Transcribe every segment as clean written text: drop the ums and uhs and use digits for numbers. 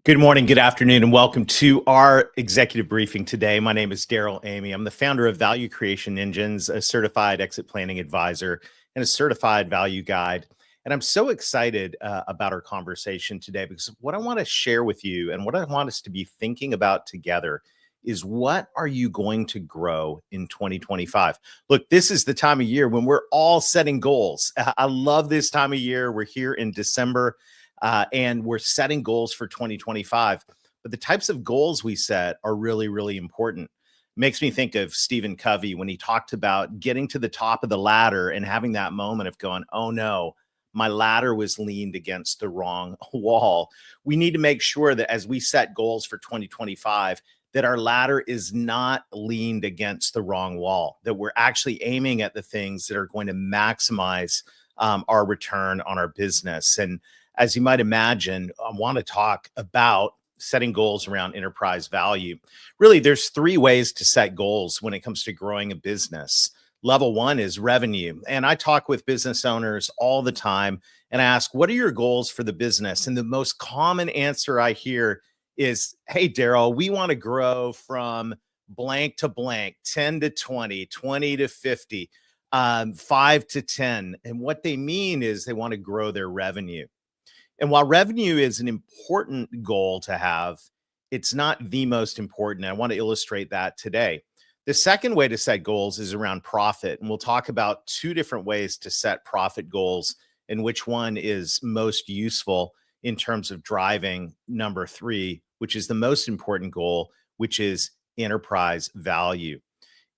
Good morning, good afternoon, and welcome to our executive briefing today. My name is Darrell Amy. I'm the founder of Value Creation Engines, a certified exit planning advisor, and a certified value guide. And I'm so excited about our conversation today because what I want to share with you and what I want us to be thinking about together is what are you going to grow in 2025? Look, this is the time of year when we're all setting goals. I love this time of year. We're here in December. And we're setting goals for 2025. But the types of goals we set are really, really important. Makes me think of Stephen Covey when he talked about getting to the top of the ladder and having that moment of going, oh no, my ladder was leaned against the wrong wall. We need to make sure that as we set goals for 2025, that our ladder is not leaned against the wrong wall, that we're actually aiming at the things that are going to maximize our return on our business. And as you might imagine, I want to talk about setting goals around enterprise value. Really, there's three ways to set goals when it comes to growing a business. Level one is revenue. And I talk with business owners all the time and I ask, what are your goals for the business? And the most common answer I hear is, hey, Darrell, we want to grow from blank to blank, 10 to 20, 20 to 50, 5 to 10. And what they mean is they want to grow their revenue. And while revenue is an important goal to have, it's not the most important. I want to illustrate that today. The second way to set goals is around profit. And we'll talk about two different ways to set profit goals and which one is most useful in terms of driving number three, which is the most important goal, which is enterprise value.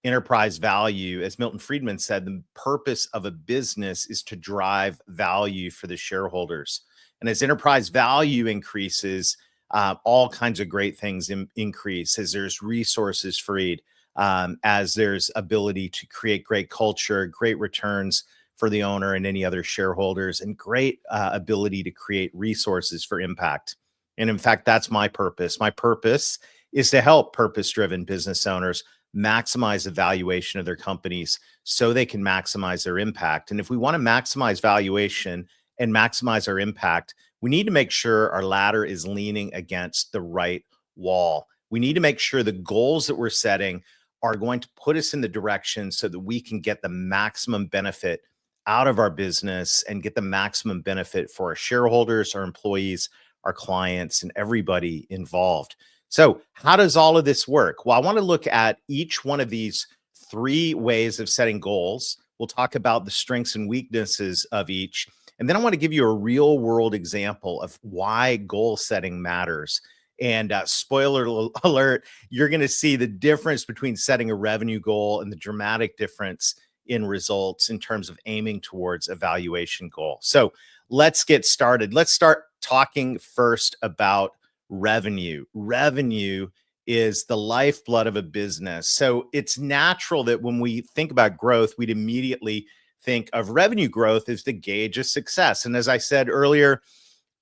Enterprise value, as Milton Friedman said, the purpose of a business is to drive value for the shareholders. And as enterprise value increases, all kinds of great things increase as there's resources freed, as there's ability to create great culture, great returns for the owner and any other shareholders, and great ability to create resources for impact. And in fact, that's my purpose. My purpose is to help purpose-driven business owners maximize the valuation of their companies so they can maximize their impact. And if we want to maximize valuation and maximize our impact, we need to make sure our ladder is leaning against the right wall. We need to make sure the goals that we're setting are going to put us in the direction so that we can get the maximum benefit out of our business and get the maximum benefit for our shareholders, our employees, our clients, and everybody involved. So how does all of this work? Well, I want to look at each one of these three ways of setting goals. We'll talk about the strengths and weaknesses of each. And then I want to give you a real world example of why goal setting matters. And spoiler alert, you're going to see the difference between setting a revenue goal and the dramatic difference in results in terms of aiming towards a valuation goal. So let's get started. Let's start talking first about revenue. Revenue is the lifeblood of a business. So it's natural that when we think about growth, we'd immediately think of revenue growth as the gauge of success. And as I said earlier,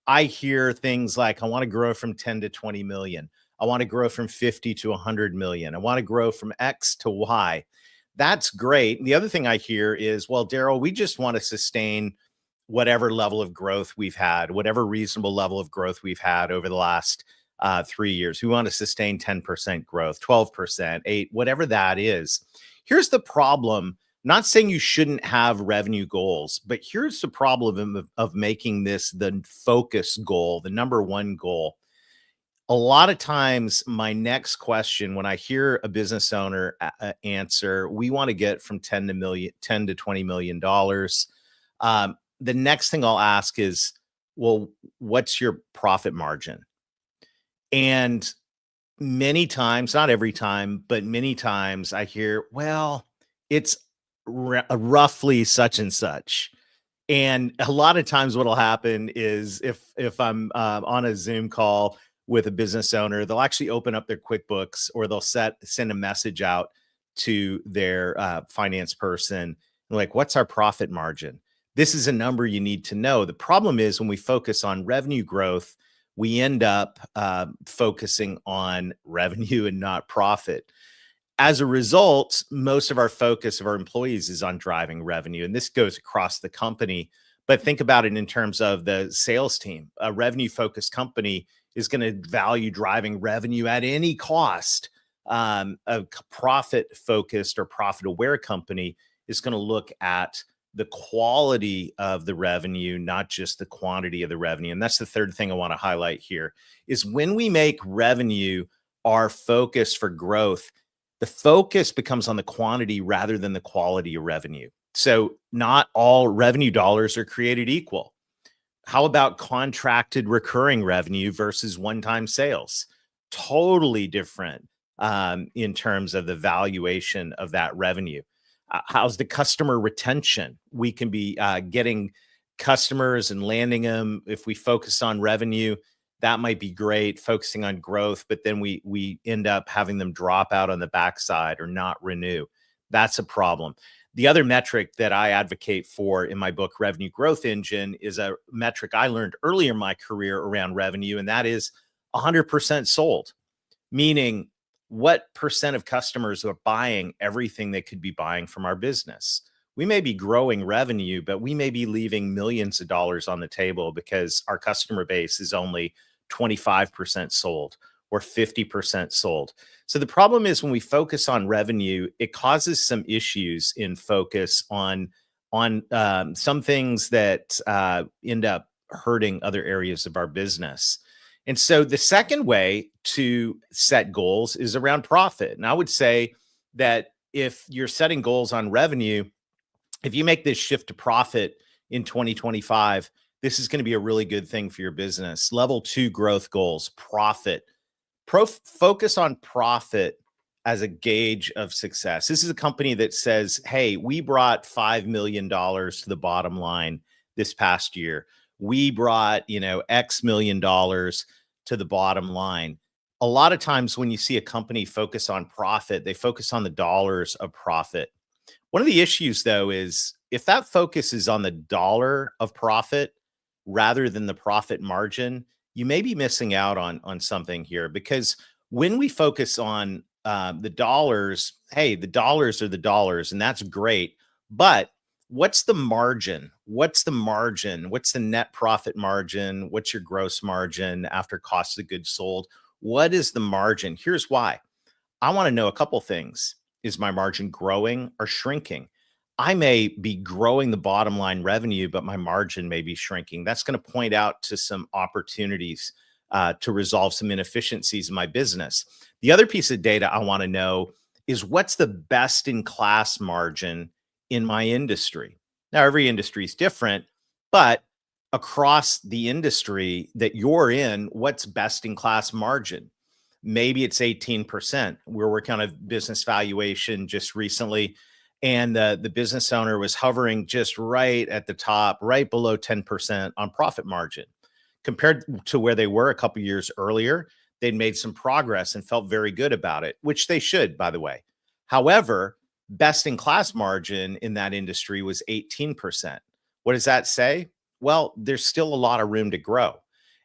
I hear things like, I want to grow from 10 to 20 million. I want to grow from 50 to 100 million. I want to grow from X to Y. That's great. And the other thing I hear is, well, Darrell, we just want to sustain whatever level of growth we've had, whatever reasonable level of growth we've had over the last 3 years. We want to sustain 10% growth, 12%, 8, whatever that is. Here's the problem. Not saying you shouldn't have revenue goals, but here's the problem of making this the focus goal, the number one goal. A lot of times, my next question, when I hear a business owner answer, we want to get from 10 to 20 million dollars. The next thing I'll ask is, well, what's your profit margin? And many times, not every time, but many times I hear, well, it's roughly such and such. And a lot of times what'll happen is if I'm on a Zoom call with a business owner, they'll actually open up their QuickBooks or they'll send a message out to their finance person like, what's our profit margin? This is a number you need to know. The problem is when we focus on revenue growth, we end up focusing on revenue and not profit. As a result, most of our focus of our employees is on driving revenue. And this goes across the company. But think about it in terms of the sales team. A revenue-focused company is going to value driving revenue at any cost. A profit focused or profit aware company is going to look at the quality of the revenue, not just the quantity of the revenue. And that's the third thing I want to highlight here is when we make revenue our focus for growth, the focus becomes on the quantity rather than the quality of revenue. So not all revenue dollars are created equal. How about contracted recurring revenue versus one-time sales? Totally different in terms of the valuation of that revenue. How's the customer retention? We can be getting customers and landing them. If we focus on revenue, that might be great, focusing on growth, but then we end up having them drop out on the backside or not renew. That's a problem. The other metric that I advocate for in my book, Revenue Growth Engine, is a metric I learned earlier in my career around revenue, and that is 100% sold, meaning what percent of customers are buying everything they could be buying from our business. We may be growing revenue, but we may be leaving millions of dollars on the table because our customer base is only 25% sold or 50% sold. So the problem is when we focus on revenue, it causes some issues in focus on some things that end up hurting other areas of our business. And so the second way to set goals is around profit. And I would say that if you're setting goals on revenue, if you make this shift to profit in 2025, this is going to be a really good thing for your business. Level 2 growth goals, profit. Focus on profit as a gauge of success. This is a company that says, hey, we brought $5 million to the bottom line this past year. We brought, X million dollars to the bottom line. A lot of times when you see a company focus on profit, they focus on the dollars of profit. One of the issues, though, is if that focus is on the dollar of profit rather than the profit margin, you may be missing out on something here, because when we focus on the dollars, hey, the dollars are the dollars, and that's great. But what's the margin? What's the margin? What's the net profit margin? What's your gross margin after cost of goods sold? What is the margin? Here's why. I want to know a couple things. Is my margin growing or shrinking? I may be growing the bottom line revenue, but my margin may be shrinking. That's going to point out to some opportunities to resolve some inefficiencies in my business. The other piece of data I want to know is what's the best in class margin in my industry. Now, every industry is different, but across the industry that you're in, what's best in class margin? Maybe it's 18%. We're working on a business valuation just recently, and the business owner was hovering just right at the top, right below 10% on profit margin. Compared to where they were a couple years earlier, they'd made some progress and felt very good about it, which they should, by the way. However, best in class margin in that industry was 18%. What does that say? Well, there's still a lot of room to grow.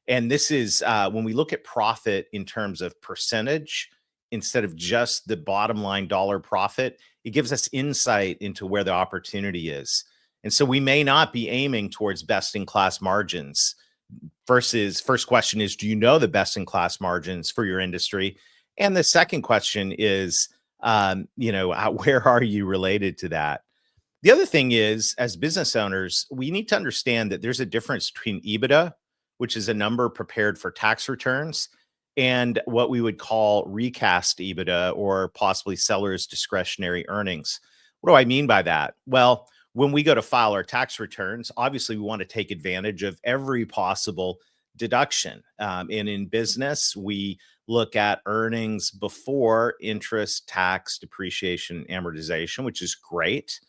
And this is when we look at profit in terms of percentage, instead of just the bottom line dollar profit, it gives us insight into where the opportunity is. And so we may not be aiming towards best in class margins. First question is, do you know the best in class margins for your industry? And the second question is, where are you related to that? The other thing is, as business owners, we need to understand that there's a difference between EBITDA, which is a number prepared for tax returns, and what we would call recast EBITDA, or possibly seller's discretionary earnings. What do I mean by that? Well, when we go to file our tax returns, obviously we want to take advantage of every possible deduction. And in business, we look at earnings before interest, tax, depreciation, amortization, which is great.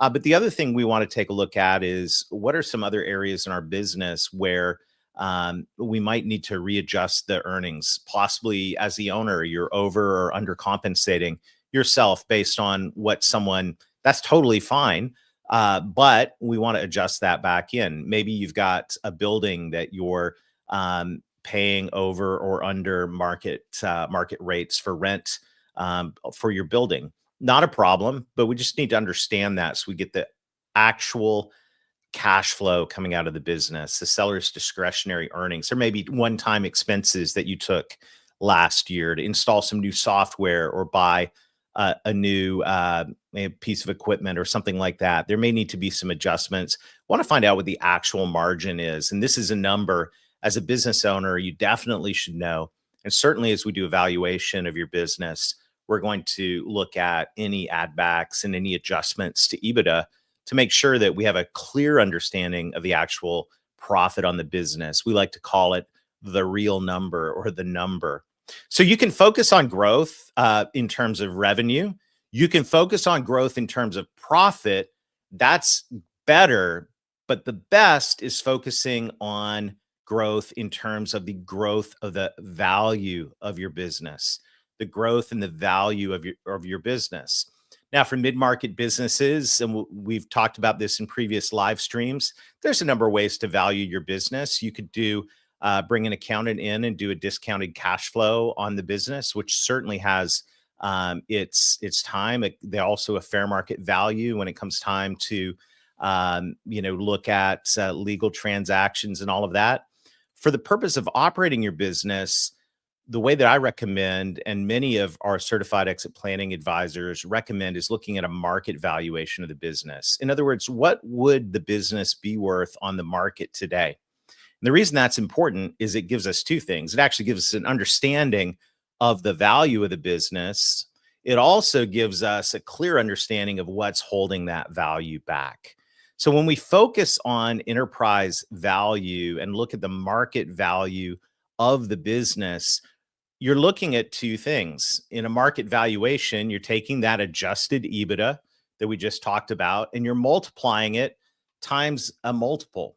But the other thing we want to take a look at is what are some other areas in our business where we might need to readjust the earnings. Possibly as the owner, you're over or undercompensating yourself based on what someone, that's totally fine. But we want to adjust that back in. Maybe you've got a building that you're paying over or under market rates for rent for your building. Not a problem, but we just need to understand that so we get the actual cash flow coming out of the business, the seller's discretionary earnings. There may be one-time expenses that you took last year to install some new software or buy a new a piece of equipment or something like that. There may need to be some adjustments. Want to find out what the actual margin is. And this is a number as a business owner, you definitely should know. And certainly as we do evaluation of your business, we're going to look at any add backs and any adjustments to EBITDA to make sure that we have a clear understanding of the actual profit on the business. We like to call it the real number or the number. So you can focus on growth in terms of revenue. You can focus on growth in terms of profit. That's better, but the best is focusing on growth in terms of the growth of the value of your business, the growth and the value of your business. Now, for mid-market businesses, and we've talked about this in previous live streams, there's a number of ways to value your business. You could do bring an accountant in and do a discounted cash flow on the business, which certainly has its time. They also a fair market value when it comes time to look at legal transactions and all of that. For the purpose of operating your business, the way that I recommend, and many of our certified exit planning advisors recommend, is looking at a market valuation of the business. In other words, what would the business be worth on the market today? And the reason that's important is it gives us two things. It actually gives us an understanding of the value of the business. It also gives us a clear understanding of what's holding that value back. So when we focus on enterprise value and look at the market value of the business, you're looking at two things. In a market valuation, you're taking that adjusted EBITDA that we just talked about, and you're multiplying it times a multiple.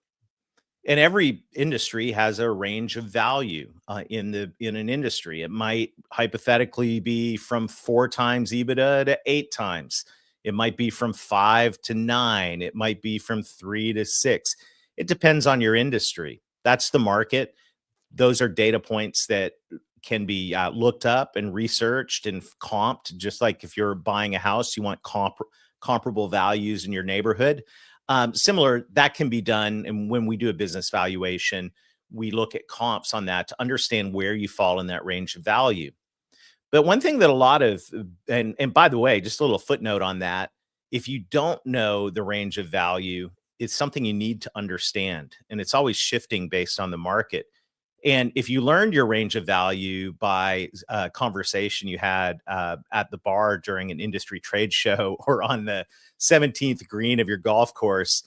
And every industry has a range of value in an industry. It might hypothetically be from 4 times EBITDA to 8 times. It might be from 5 to 9. It might be from 3 to 6. It depends on your industry. That's the market. Those are data points that can be looked up and researched and comped. Just like if you're buying a house, you want comparable values in your neighborhood. Similar, that can be done. And when we do a business valuation, we look at comps on that to understand where you fall in that range of value. But one thing that a lot of, and by the way, just a little footnote on that, if you don't know the range of value, it's something you need to understand. And it's always shifting based on the market. And if you learned your range of value by a conversation you had at the bar during an industry trade show or on the 17th green of your golf course,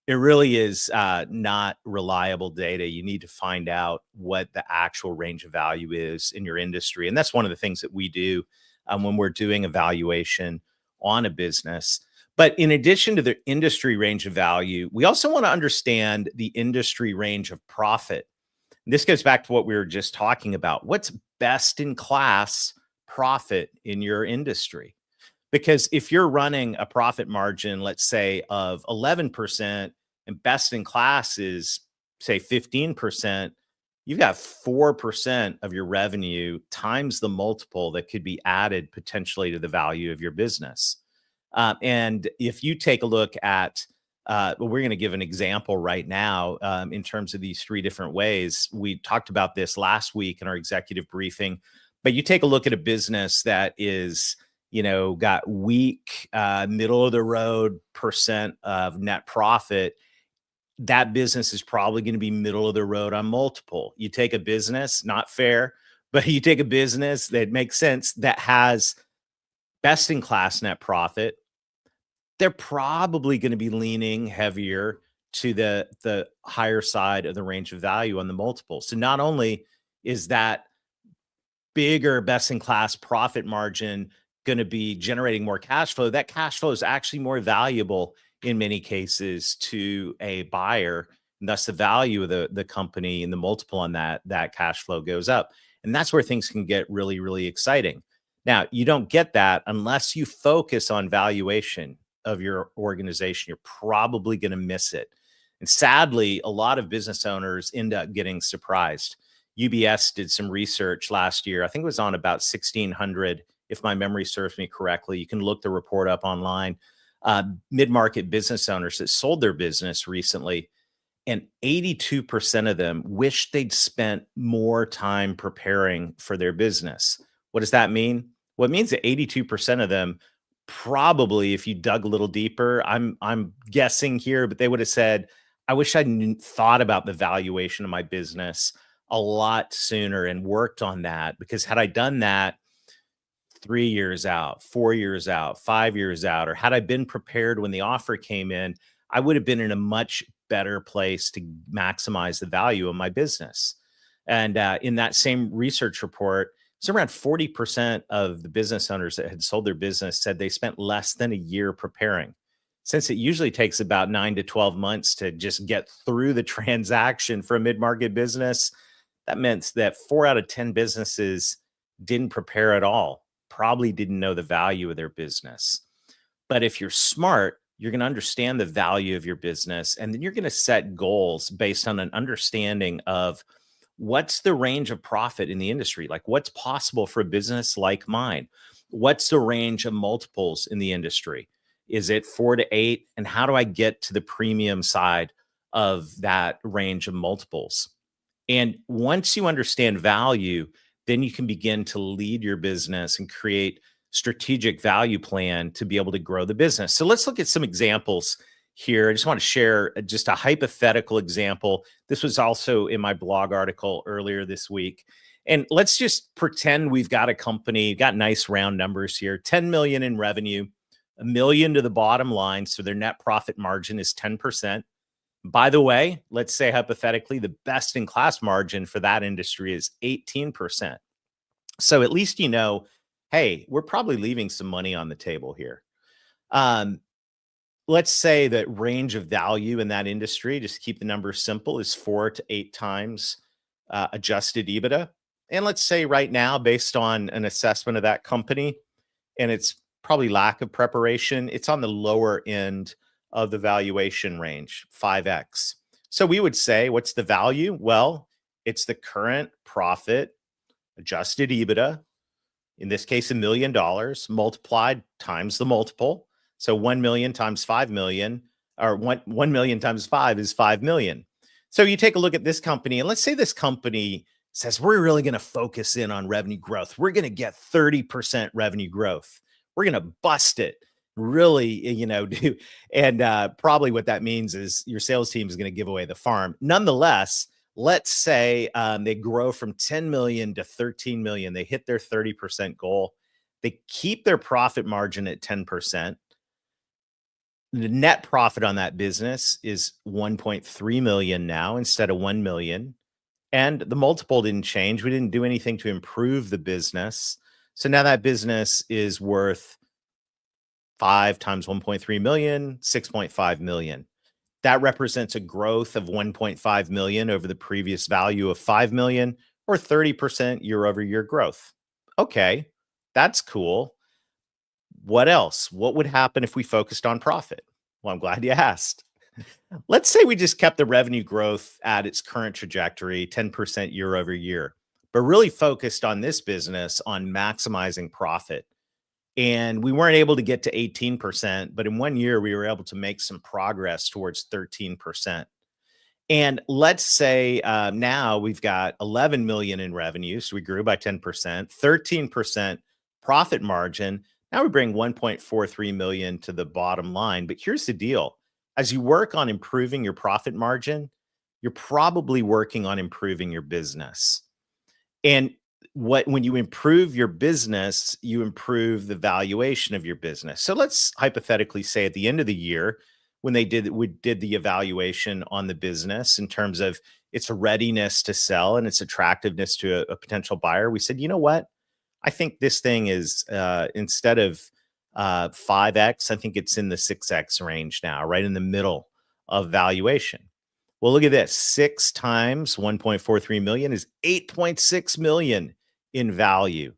it really is not reliable data. You need to find out what the actual range of value is in your industry. And that's one of the things that we do when we're doing evaluation on a business. But in addition to the industry range of value, we also want to understand the industry range of profit. This goes back to what we were just talking about. What's best in class profit in your industry? Because if you're running a profit margin, let's say of 11%, and best in class is say 15%, you've got 4% of your revenue times the multiple that could be added potentially to the value of your business. And if you take a look at we're going to give an example right now in terms of these 3 different ways. We talked about this last week in our executive briefing, but you take a look at a business that is, got weak, middle of the road percent of net profit. That business is probably going to be middle of the road on multiple. You take a business, not fair, but you take a business that makes sense, that has best in class net profit. They're probably going to be leaning heavier to the higher side of the range of value on the multiple. So not only is that bigger best in class profit margin going to be generating more cash flow, that cash flow is actually more valuable in many cases to a buyer. And thus the value of the company and the multiple on that cash flow goes up. And that's where things can get really, really exciting. Now, you don't get that unless you focus on valuation of your organization. You're probably going to miss it. And sadly, a lot of business owners end up getting surprised. UBS did some research last year. I think it was on about 1,600, if my memory serves me correctly. You can look the report up online. mid-market business owners that sold their business recently, and 82% of them wish they'd spent more time preparing for their business. What does that mean? Well, it means that 82% of them probably, if you dug a little deeper, I'm guessing here, but they would have said, I wish I thought about the valuation of my business a lot sooner and worked on that, because had I done that 3 years out, 4 years out, 5 years out, or had I been prepared when the offer came in, I would have been in a much better place to maximize the value of my business. And in that same research report, it's around 40% of the business owners that had sold their business said they spent less than a year preparing. Since it usually takes about 9 to 12 months to just get through the transaction for a mid market business, that meant that 4 out of 10 businesses didn't prepare at all, probably didn't know the value of their business. But if you're smart, you're going to understand the value of your business, and then you're going to set goals based on an understanding of what's the range of profit in the industry? Like, what's possible for a business like mine? What's the range of multiples in the industry? Is it 4 to 8? And how do I get to the premium side of that range of multiples? And once you understand value, then you can begin to lead your business and create strategic value plan to be able to grow the business. So let's look at some examples here. I just want to share just a hypothetical example. This was also in my blog article earlier this week. And let's just pretend we've got a company, got nice round numbers here, 10 million in revenue, a million to the bottom line. So their net profit margin is 10%. By the way, let's say hypothetically, the best in class margin for that industry is 18%. So at least you know, hey, we're probably leaving some money on the table here. Um, let's say that range of value in that industry, just keep the numbers simple, is 4 to 8 times adjusted EBITDA. And let's say right now, based on an assessment of that company and its probably lack of preparation, it's on the lower end of the valuation range, 5x. So we would say, what's the value? Well, it's the current profit, adjusted EBITDA, in this case, $1 million multiplied times the multiple. So 1 million times 5 million, or 1 million times 5 is 5 million. So you take a look at this company, and let's say this company says, we're really going to focus in on revenue growth. We're going to get 30% revenue growth. We're going to bust it. Really, do. And probably what that means is your sales team is going to give away the farm. Nonetheless, let's say they grow from 10 million to 13 million. They hit their 30% goal. They keep their profit margin at 10%. The net profit on that business is 1.3 million now instead of 1 million. And the multiple didn't change. We didn't do anything to improve the business. So now that business is worth 5 times 1.3 million, 6.5 million. That represents a growth of 1.5 million over the previous value of 5 million, or 30% year over year growth. Okay, that's cool. What else? What would happen if we focused on profit? Well, I'm glad you asked. Let's say we just kept the revenue growth at its current trajectory, 10% year over year, but really focused on this business on maximizing profit. And we weren't able to get to 18%, but in 1 year, we were able to make some progress towards 13%. And let's say now we've got 11 million in revenue. So we grew by 10%, 13% profit margin. Now we bring 1.43 million to the bottom line. But here's the deal. As you work on improving your profit margin, you're probably working on improving your business. And when you improve your business, you improve the valuation of your business. So let's hypothetically say at the end of the year, when we did the evaluation on the business in terms of its readiness to sell and its attractiveness to a potential buyer, we said, you know what? I think this thing is instead of 5x, I think it's in the 6x range now, right in the middle of valuation. Well, look at this. 6 times 1.43 million is 8.6 million in value.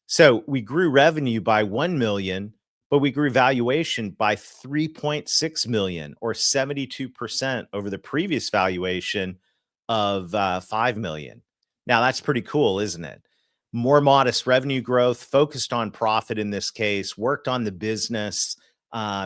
So we grew revenue by 1 million, but we grew valuation by 3.6 million, or 72% over the previous valuation of 5 million. Now that's pretty cool, isn't it? More modest revenue growth, focused on profit in this case, worked on the business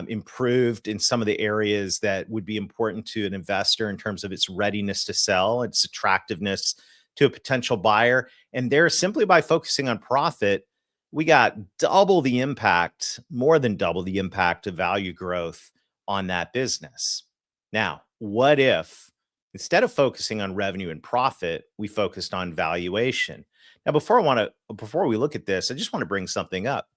improved in some of the areas that would be important to an investor in terms of its readiness to sell, its attractiveness to a potential buyer. And there, simply by focusing on profit, we got double the impact, more than double the impact of value growth on that business. Now, what if instead of focusing on revenue and profit, we focused on valuation? Now, before we look at this, I just want to bring something up.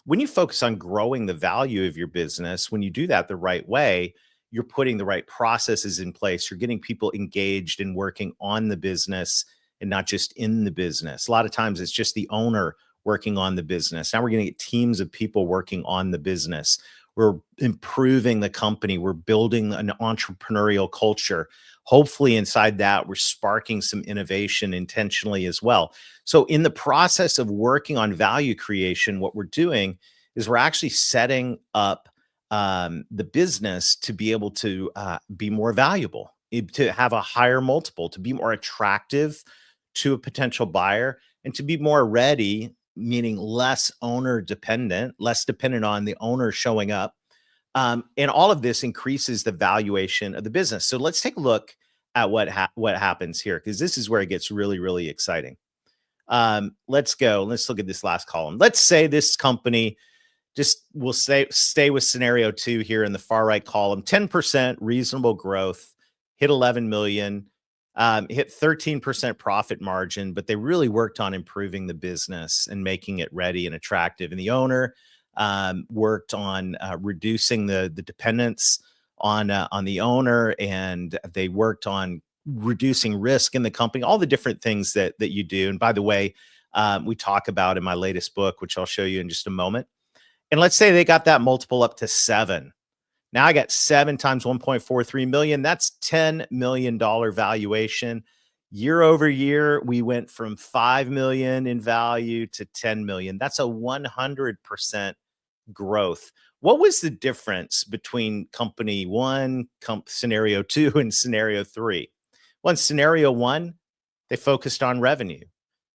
When you focus on growing the value of your business, when you do that the right way, you're putting the right processes in place. You're getting people engaged in working on the business and not just in the business. A lot of times it's just the owner working on the business. Now we're going to get teams of people working on the business. We're improving the company. We're building an entrepreneurial culture. Hopefully, inside that, we're sparking some innovation intentionally as well. So, in the process of working on value creation, what we're doing is we're actually setting up the business to be able to be more valuable, to have a higher multiple, to be more attractive to a potential buyer, and to be more ready, meaning less owner dependent, less dependent on the owner showing up. And all of this increases the valuation of the business. So let's take a look at what happens here, because this is where it gets really, really exciting. Let's go. Let's look at this last column. Let's say this company, just we'll stay with scenario 2 here in the far right column, 10% reasonable growth, hit 11 million, hit 13% profit margin, but they really worked on improving the business and making it ready and attractive. And the owner worked on reducing the dependence on the owner, and they worked on reducing risk in the company, all the different things that you do. And by the way, we talk about in my latest book, which I'll show you in just a moment. And let's say they got that multiple up to 7. Now I got 7 times 1.43 million. That's $10 million valuation. Year over year, we went from 5 million in value to 10 million. That's a 100% growth. What was the difference between company 1, scenario 2, and scenario 3? Well, in scenario 1, they focused on revenue.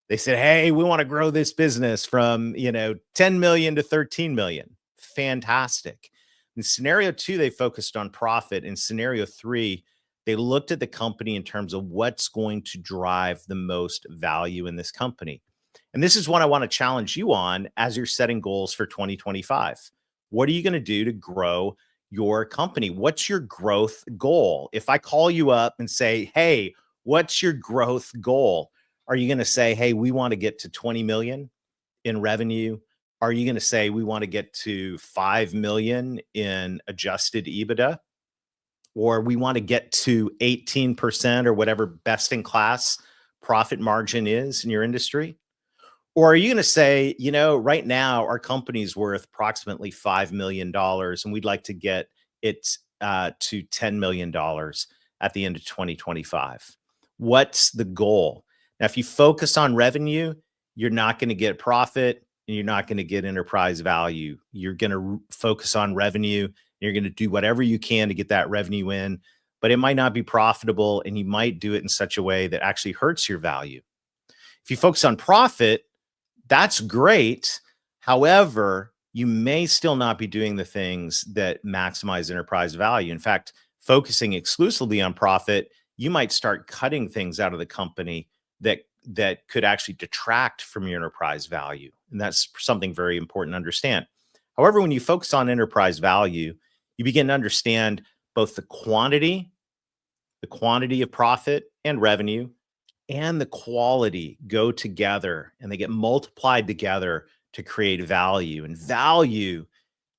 They said, hey, we want to grow this business from 10 million to 13 million. Fantastic. In scenario 2, they focused on profit. In scenario 3, they looked at the company in terms of what's going to drive the most value in this company. And this is what I want to challenge you on as you're setting goals for 2025. What are you going to do to grow your company? What's your growth goal? If I call you up and say, hey, what's your growth goal? Are you going to say, hey, we want to get to 20 million in revenue? Are you going to say we want to get to 5 million in adjusted EBITDA? Or we want to get to 18% or whatever best in class profit margin is in your industry? Or are you going to say, right now our company's worth approximately $5 million and we'd like to get it to $10 million at the end of 2025? What's the goal? Now, if you focus on revenue, you're not going to get profit and you're not going to get enterprise value. You're going to focus on revenue. You're going to do whatever you can to get that revenue in, but it might not be profitable and you might do it in such a way that actually hurts your value. If you focus on profit, that's great. However, you may still not be doing the things that maximize enterprise value. In fact, focusing exclusively on profit, you might start cutting things out of the company that could actually detract from your enterprise value. And that's something very important to understand. However, when you focus on enterprise value, you begin to understand both the quantity of profit and revenue, and the quality go together, and they get multiplied together to create value. And value,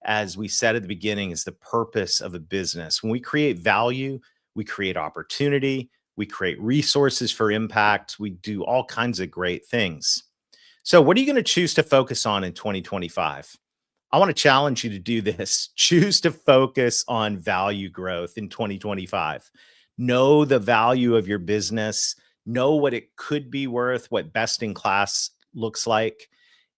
as we said at the beginning, is the purpose of a business. When we create value, we create opportunity, we create resources for impact, we do all kinds of great things. So what are you going to choose to focus on in 2025? I want to challenge you to do this. Choose to focus on value growth in 2025. Know the value of your business. Know what it could be worth, what best in class looks like.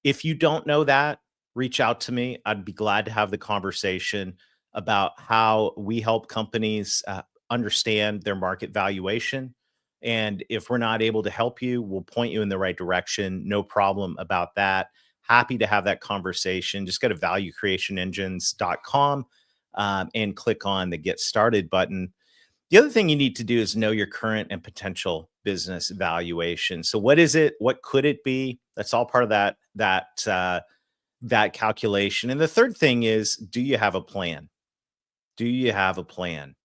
If you don't know that, reach out to me. I'd be glad to have the conversation about how we help companies understand their market valuation. And if we're not able to help you, we'll point you in the right direction. No problem about that. Happy to have that conversation. Just go to valuecreationengines.com and click on the Get Started button. The other thing you need to do is know your current and potential business valuation. So, what is it? What could it be? That's all part of that calculation. And the third thing is, do you have a plan? Do you have a plan?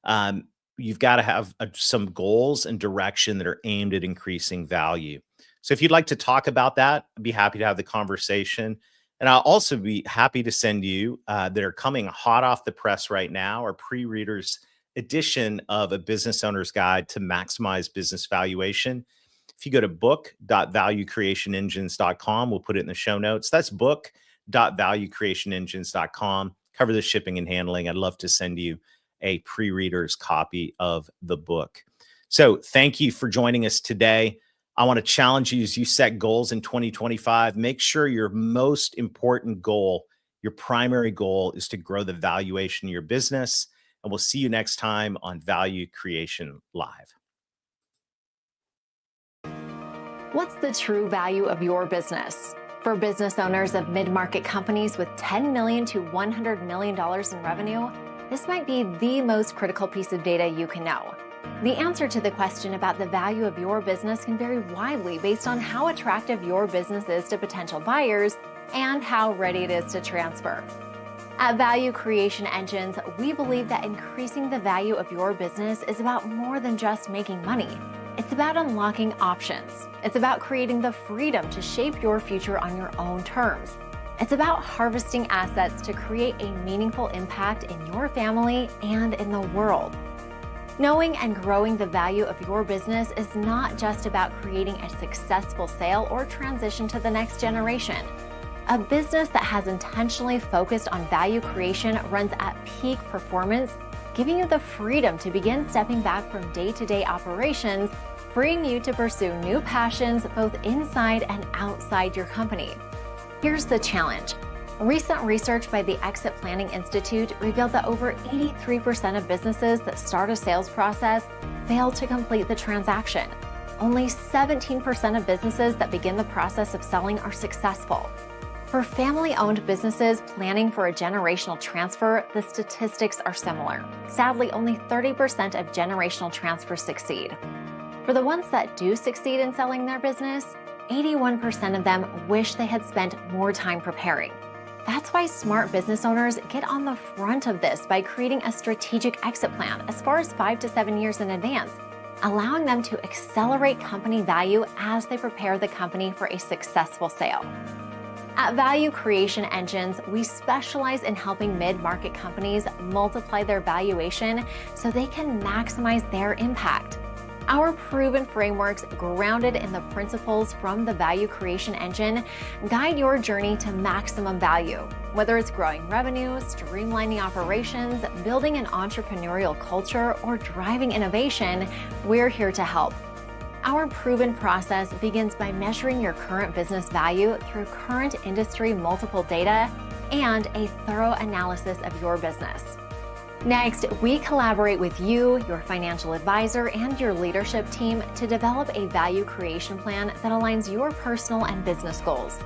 Um, you've got to have some goals and direction that are aimed at increasing value. So if you'd like to talk about that, I'd be happy to have the conversation. And I'll also be happy to send you that are coming hot off the press right now, our pre-readers edition of A Business Owner's Guide to Maximize Business Valuation. If you go to book.valuecreationengines.com, we'll put it in the show notes. That's book.valuecreationengines.com. Cover the shipping and handling. I'd love to send you a pre-reader's copy of the book. So thank you for joining us today. I want to challenge you as you set goals in 2025. Make sure your most important goal, your primary goal, is to grow the valuation of your business. And we'll see you next time on Value Creation Live. What's the true value of your business? For business owners of mid-market companies with $10 million to $100 million in revenue, this might be the most critical piece of data you can know. The answer to the question about the value of your business can vary widely based on how attractive your business is to potential buyers and how ready it is to transfer. At Value Creation Engines, we believe that increasing the value of your business is about more than just making money. It's about unlocking options. It's about creating the freedom to shape your future on your own terms. It's about harvesting assets to create a meaningful impact in your family and in the world. Knowing and growing the value of your business is not just about creating a successful sale or transition to the next generation. A business that has intentionally focused on value creation runs at peak performance, giving you the freedom to begin stepping back from day-to-day operations, freeing you to pursue new passions both inside and outside your company. Here's the challenge. Recent research by the Exit Planning Institute revealed that over 83% of businesses that start a sales process fail to complete the transaction. Only 17% of businesses that begin the process of selling are successful. For family-owned businesses planning for a generational transfer, the statistics are similar. Sadly, only 30% of generational transfers succeed. For the ones that do succeed in selling their business, 81% of them wish they had spent more time preparing. That's why smart business owners get on the front of this by creating a strategic exit plan as far as 5 to 7 years in advance, allowing them to accelerate company value as they prepare the company for a successful sale. At Value Creation Engines, we specialize in helping mid-market companies multiply their valuation so they can maximize their impact. Our proven frameworks, grounded in the principles from the Value Creation Engine, guide your journey to maximum value. Whether it's growing revenue, streamlining operations, building an entrepreneurial culture, or driving innovation, we're here to help. Our proven process begins by measuring your current business value through current industry multiple data and a thorough analysis of your business. Next, we collaborate with you, your financial advisor, and your leadership team to develop a value creation plan that aligns your personal and business goals.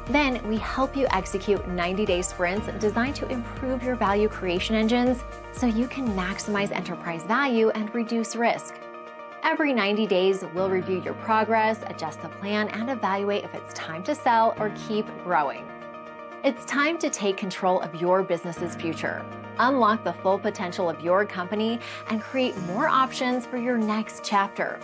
Then, we help you execute 90-day sprints designed to improve your value creation engines so you can maximize enterprise value and reduce risk. Every 90 days, we'll review your progress, adjust the plan, and evaluate if it's time to sell or keep growing. It's time to take control of your business's future. Unlock the full potential of your company and create more options for your next chapter.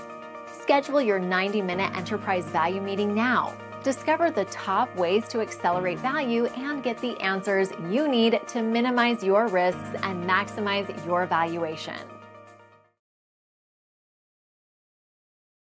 Schedule your 90-minute enterprise value meeting now. Discover the top ways to accelerate value and get the answers you need to minimize your risks and maximize your valuation.